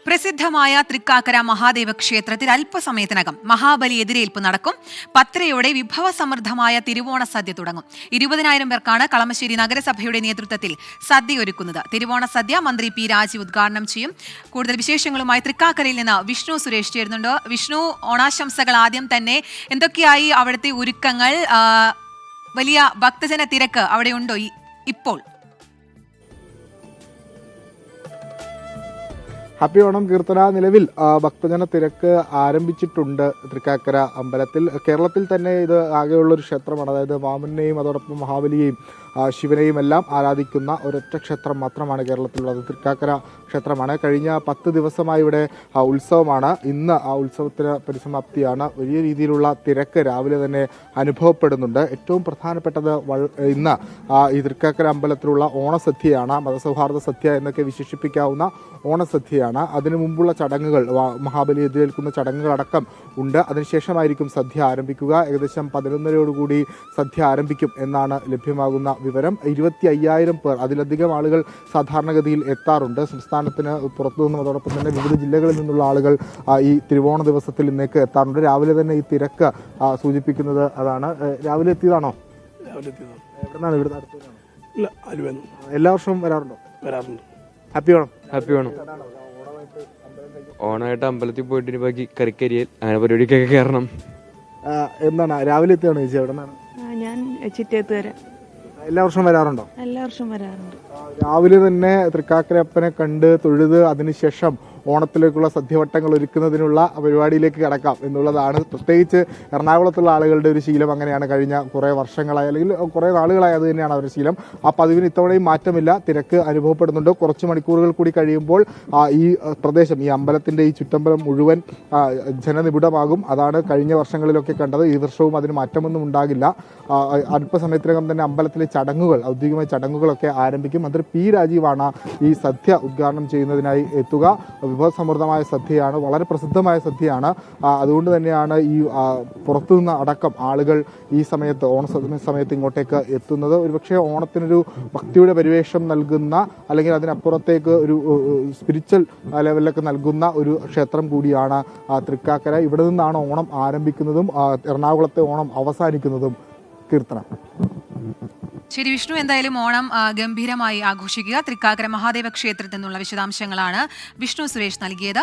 പ്രസിദ്ധമായ തൃക്കാക്കര മഹാദേവ ക്ഷേത്രത്തിൽ അല്പസമയത്തിനകം മഹാബലി എതിരേൽപ്പ് നടക്കും. 10:30 വിഭവസമൃദ്ധമായ തിരുവോണ സദ്യ തുടങ്ങും. 20,000 പേർക്കാണ് കളമശ്ശേരി നഗരസഭയുടെ നേതൃത്വത്തിൽ സദ്യ ഒരുക്കുന്നത്. തിരുവോണ സദ്യ മന്ത്രി പി രാജീവ് ഉദ്ഘാടനം ചെയ്യും. കൂടുതൽ വിശേഷങ്ങളുമായി തൃക്കാക്കരയിൽ നിന്ന് വിഷ്ണു സുരേഷ് ചേരുന്നുണ്ട്. വിഷ്ണു, ഓണാശംസകൾ. ആദ്യം തന്നെ എന്തൊക്കെയായി അവിടുത്തെ ഒരുക്കങ്ങൾ? വലിയ ഭക്തജന തിരക്ക് അവിടെ ഉണ്ടോ ഇപ്പോൾ? ഹാപ്പി ഓണം കീർത്തന. നിലവിൽ ഭക്തജന തിരക്ക് ആരംഭിച്ചിട്ടുണ്ട് തൃക്കാക്കര അമ്പലത്തിൽ. കേരളത്തിൽ തന്നെ ഇത് ആകെയുള്ളൊരു ക്ഷേത്രമാണ്. അതായത് വാമനെയും അതോടൊപ്പം മഹാബലിയെയും ശിവനെയും എല്ലാം ആരാധിക്കുന്ന ഒരൊറ്റ ക്ഷേത്രം മാത്രമാണ് കേരളത്തിലുള്ളത്. തൃക്കാക്കര ക്ഷേത്രമാണ്. കഴിഞ്ഞ 10 ദിവസമായി ഇവിടെ ഉത്സവമാണ്. ഇന്ന് ആ ഉത്സവത്തിന് പരിസമാപ്തിയാണ്. വലിയ രീതിയിലുള്ള തിരക്ക് രാവിലെ തന്നെ അനുഭവപ്പെടുന്നുണ്ട്. ഏറ്റവും പ്രധാനപ്പെട്ടത് ഇന്ന് ഈ തൃക്കാക്കര അമ്പലത്തിലുള്ള ഓണസദ്യയാണ്. മതസൗഹാർദ്ദ സദ്യ എന്നൊക്കെ വിശേഷിപ്പിക്കാവുന്ന ഓണസദ്യയാണ്. അതിനു മുമ്പുള്ള ചടങ്ങുകൾ, മഹാബലി എതിരേൽക്കുന്ന ചടങ്ങുകളടക്കം ഉണ്ട്. അതിനുശേഷമായിരിക്കും സദ്യ ആരംഭിക്കുക. ഏകദേശം 11:30 സദ്യ ആരംഭിക്കും എന്നാണ് ലഭ്യമാകുന്ന വിവരം. 25,000 പേർ, അതിലധികം ആളുകൾ സാധാരണഗതിയിൽ എത്താറുണ്ട്. സംസ്ഥാനത്തിന് പുറത്തുനിന്നും അതോടൊപ്പം തന്നെ വിവിധ ജില്ലകളിൽ നിന്നുള്ള ആളുകൾ ഈ തിരുവോണ ദിവസത്തിൽ ഇന്നേക്ക് എത്താറുണ്ട്. രാവിലെ തന്നെ ഈ തിരക്ക് സൂചിപ്പിക്കുന്നത് അതാണ്. രാവിലെ എത്തിയതാണോ? എവിടുന്നാണ്? ഇവിടുന്ന് അടുത്തുനിന്നാണ്. എല്ലാ വർഷവും വരാറുണ്ടോ? വരാറുണ്ട്. ഹാപ്പി ഓണം. ഹാപ്പി ഓണം. ഓണമായിട്ട് അമ്പലത്തിൽ പോയിട്ട് ബാക്കി കറിക്കരിയൽ അങ്ങനെ പരിപാടിക്കൊക്കെ കയറണം. എന്താണ് രാവിലെ എത്തിയാണോ ചേച്ചി? എവിടെ നിന്നാണ്? ഞാൻ ചിറ്റേത്തുവരെ. എല്ലാ വർഷവും വരാറുണ്ടോ? എല്ലാ വർഷവും വരാറുണ്ട്. രാവിലെ തന്നെ തൃക്കാക്കരപ്പനെ കണ്ട് തൊഴുത് അതിനുശേഷം ഓണത്തിലേക്കുള്ള സദ്യവട്ടങ്ങൾ ഒരുക്കുന്നതിനുള്ള പരിപാടിയിലേക്ക് കടക്കാം എന്നുള്ളതാണ്. പ്രത്യേകിച്ച് എറണാകുളത്തുള്ള ആളുകളുടെ ഒരു ശീലം അങ്ങനെയാണ്. കഴിഞ്ഞ കുറേ വർഷങ്ങളായി അല്ലെങ്കിൽ കുറേ നാളുകളായി അത് തന്നെയാണ് അവരുടെ ശീലം. ആ പതിവിന് ഇത്തവണയും മാറ്റമില്ല. തിരക്ക് അനുഭവപ്പെടുന്നുണ്ട്. കുറച്ച് മണിക്കൂറുകൾ കൂടി കഴിയുമ്പോൾ ഈ പ്രദേശം, ഈ അമ്പലത്തിൻ്റെ ഈ ചുറ്റമ്പലം മുഴുവൻ ജനനിബിഡമാകും. അതാണ് കഴിഞ്ഞ വർഷങ്ങളിലൊക്കെ കണ്ടത്. ഈ വർഷവും അതിന് മാറ്റമൊന്നും ഉണ്ടാകില്ല. അല്പസമയത്തിനകം തന്നെ അമ്പലത്തിലെ ചടങ്ങുകൾ, ഔദ്യോഗികമായ ചടങ്ങുകളൊക്കെ ആരംഭിക്കും. മന്ത്രി പി രാജീവാണ് ഈ സദ്യ ഉദ്ഘാടനം ചെയ്യുന്നതിനായി എത്തുക. വിഭവസമൃദ്ധമായ സദ്യയാണ്, വളരെ പ്രസിദ്ധമായ സദ്യയാണ്. അതുകൊണ്ട് തന്നെയാണ് ഈ പുറത്തുനിന്ന് അടക്കം ആളുകൾ ഈ സമയത്ത്, സമയത്ത് ഇങ്ങോട്ടേക്ക് എത്തുന്നത്. ഒരുപക്ഷെ ഓണത്തിനൊരു ഭക്തിയുടെ പരിവേഷം നൽകുന്ന, അല്ലെങ്കിൽ അതിനപ്പുറത്തേക്ക് ഒരു സ്പിരിച്വൽ ലെവലിലൊക്കെ നൽകുന്ന ഒരു ക്ഷേത്രം കൂടിയാണ് തൃക്കാക്കര. ഇവിടെ നിന്നാണ് ഓണം ആരംഭിക്കുന്നതും എറണാകുളത്തെ ഓണം അവസാനിക്കുന്നതും. കീർത്തന. ശരി വിഷ്ണു, എന്തായാലും ഓണം ഗംഭീരമായി ആഘോഷിക്കുക. തൃക്കാക്കര മഹാദേവ ക്ഷേത്രത്തിൽ നിന്നുള്ള വിശദാംശങ്ങളാണ് വിഷ്ണു സുരേഷ് നൽകിയത്.